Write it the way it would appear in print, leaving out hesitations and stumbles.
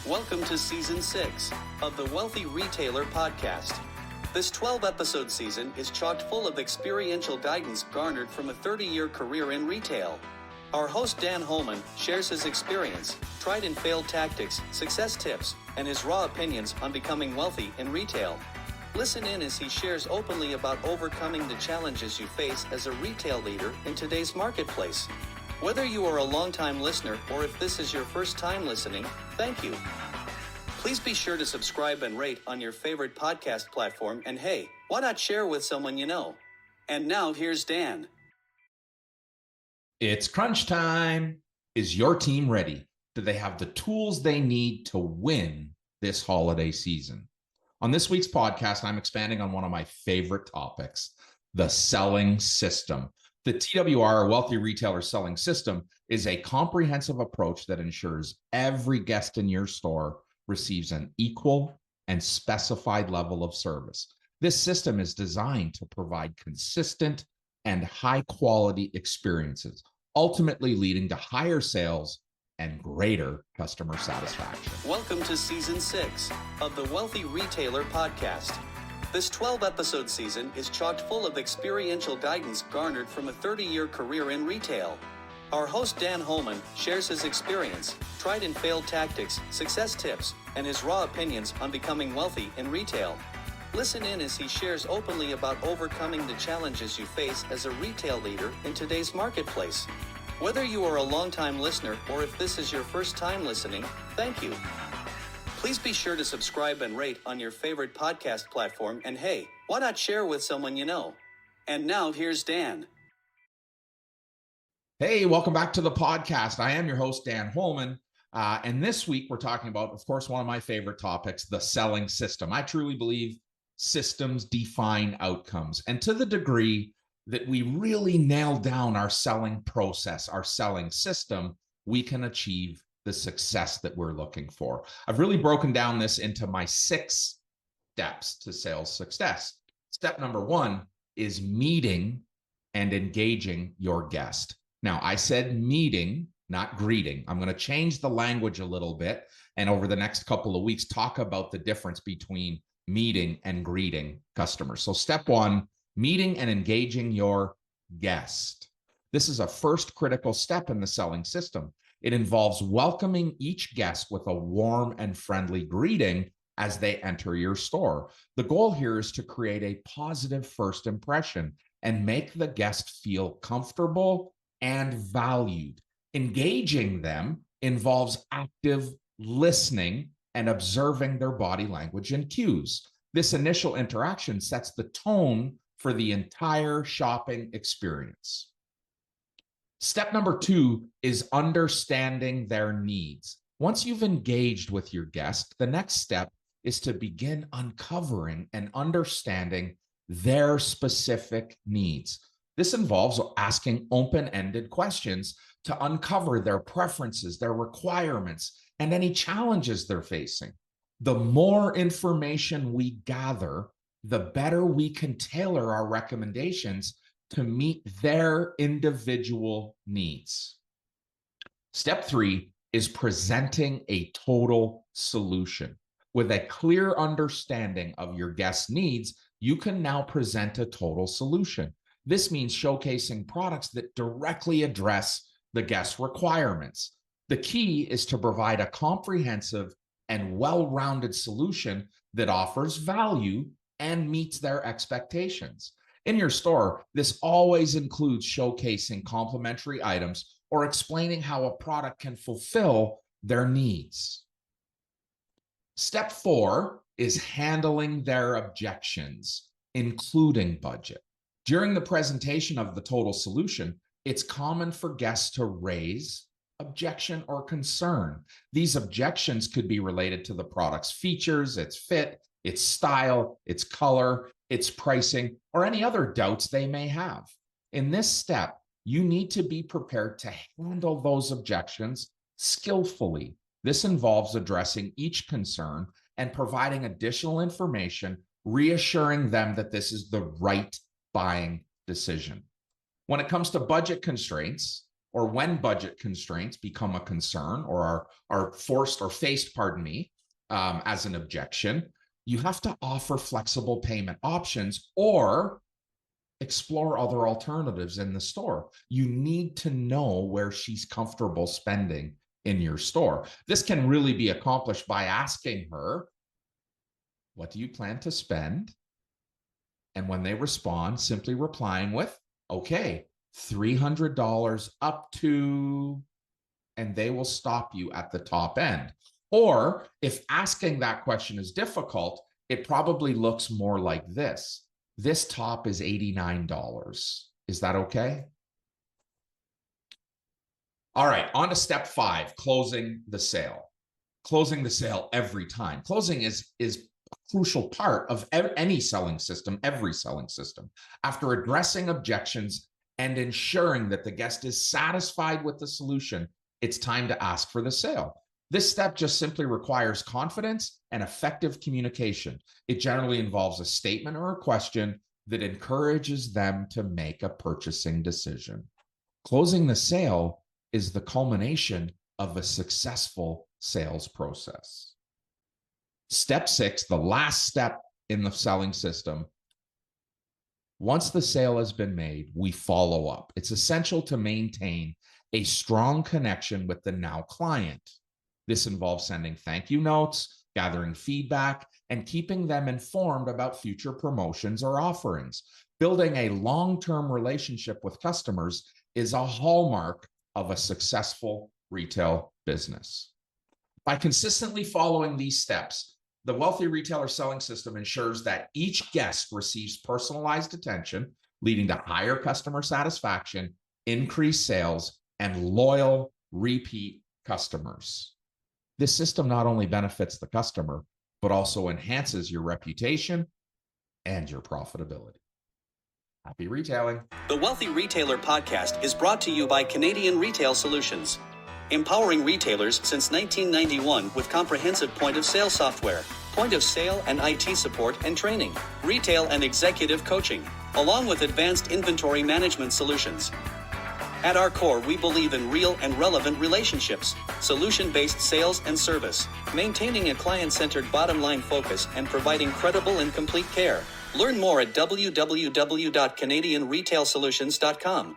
Welcome to Season 6 of the Wealthy Retailer Podcast. This 12-episode season is chock full of experiential guidance garnered from a 30-year career in retail. Our host Dan Holman shares his experience, tried and failed tactics, success tips, and his raw opinions on becoming wealthy in retail. Listen in as he shares openly about overcoming the challenges you face as a retail leader in today's marketplace. Whether you are a long-time listener or if this is your first time listening, thank you. Please be sure to subscribe and rate on your favorite podcast platform, and hey, why not share with someone you know? And now here's Dan. It's crunch time. Is your team ready? Do they have the tools they need to win this holiday season? On this week's podcast, I'm expanding on one of my favorite topics, the selling system. The TWR, Wealthy Retailer Selling System, is a comprehensive approach that ensures every guest in your store receives an equal and specified level of service. This system is designed to provide consistent and high-quality experiences, ultimately leading to higher sales and greater customer satisfaction. Welcome to Season 6 of the Wealthy Retailer Podcast. This 12-episode season is chock full of experiential guidance garnered from a 30-year career in retail. Our host Dan Holman shares his experience, tried and failed tactics, success tips, and his raw opinions on becoming wealthy in retail. Listen in as he shares openly about overcoming the challenges you face as a retail leader in today's marketplace. Whether you are a long-time listener or if this is your first time listening, thank you. Please be sure to subscribe and rate on your favorite podcast platform, and hey, why not share with someone you know? And now here's Dan. Hey, welcome back to the podcast. I am your host, Dan Holman. And this week we're talking about, of course, one of my favorite topics, the selling system. I truly believe systems define outcomes. And to the degree that we really nail down our selling process, our selling system, we can achieve the success that we're looking for. I've really broken down this into my 6 steps to sales success. Step number 1 is meeting and engaging your guest. Now, I said meeting, not greeting. I'm going to change the language a little bit, and over the next couple of weeks, talk about the difference between meeting and greeting customers. So step 1, meeting and engaging your guest. This is a first critical step in the selling system. It involves welcoming each guest with a warm and friendly greeting as they enter your store. The goal here is to create a positive first impression and make the guest feel comfortable and valued. Engaging them involves active listening and observing their body language and cues. This initial interaction sets the tone for the entire shopping experience. Step number 2 is understanding their needs. Once you've engaged with your guest, the next step is to begin uncovering and understanding their specific needs. This involves asking open-ended questions to uncover their preferences, their requirements, and any challenges they're facing. The more information we gather, the better we can tailor our recommendations to meet their individual needs. Step 3 is presenting a total solution. With a clear understanding of your guest's needs, you can now present a total solution. This means showcasing products that directly address the guest's requirements. The key is to provide a comprehensive and well-rounded solution that offers value and meets their expectations. In your store, this always includes showcasing complementary items or explaining how a product can fulfill their needs. Step 4 is handling their objections, including budget. During the presentation of the total solution, it's common for guests to raise objection or concern. These objections could be related to the product's features, its fit, its style, its color, its pricing, or any other doubts they may have. In this step, you need to be prepared to handle those objections skillfully. This involves addressing each concern and providing additional information, reassuring them that this is the right buying decision. When it comes to budget constraints, or when budget constraints become a concern or are forced or faced, as an objection, you have to offer flexible payment options or explore other alternatives in the store. You need to know where she's comfortable spending in your store. This can really be accomplished by asking her, what do you plan to spend? And when they respond, simply replying with, okay, $300 up to, and they will stop you at the top end. Or if asking that question is difficult, it probably looks more like this. This top is $89. Is that okay? All right, on to step 5, closing the sale. Closing the sale every time. Closing is a crucial part of any selling system, every selling system. After addressing objections and ensuring that the guest is satisfied with the solution, it's time to ask for the sale. This step just simply requires confidence and effective communication. It generally involves a statement or a question that encourages them to make a purchasing decision. Closing the sale is the culmination of a successful sales process. Step 6, the last step in the selling system. Once the sale has been made, we follow up. It's essential to maintain a strong connection with the now client. This involves sending thank you notes, gathering feedback, and keeping them informed about future promotions or offerings. Building a long-term relationship with customers is a hallmark of a successful retail business. By consistently following these steps, the Wealthy Retailer Selling System ensures that each guest receives personalized attention, leading to higher customer satisfaction, increased sales, and loyal repeat customers. This system not only benefits the customer, but also enhances your reputation and your profitability. Happy retailing. The Wealthy Retailer Podcast is brought to you by Canadian Retail Solutions, empowering retailers since 1991 with comprehensive point-of-sale software, point-of-sale and IT support and training, retail and executive coaching, along with advanced inventory management solutions. At our core, we believe in real and relevant relationships, solution-based sales and service, maintaining a client-centered bottom-line focus, and providing credible and complete care. Learn more at www.canadianretailsolutions.com.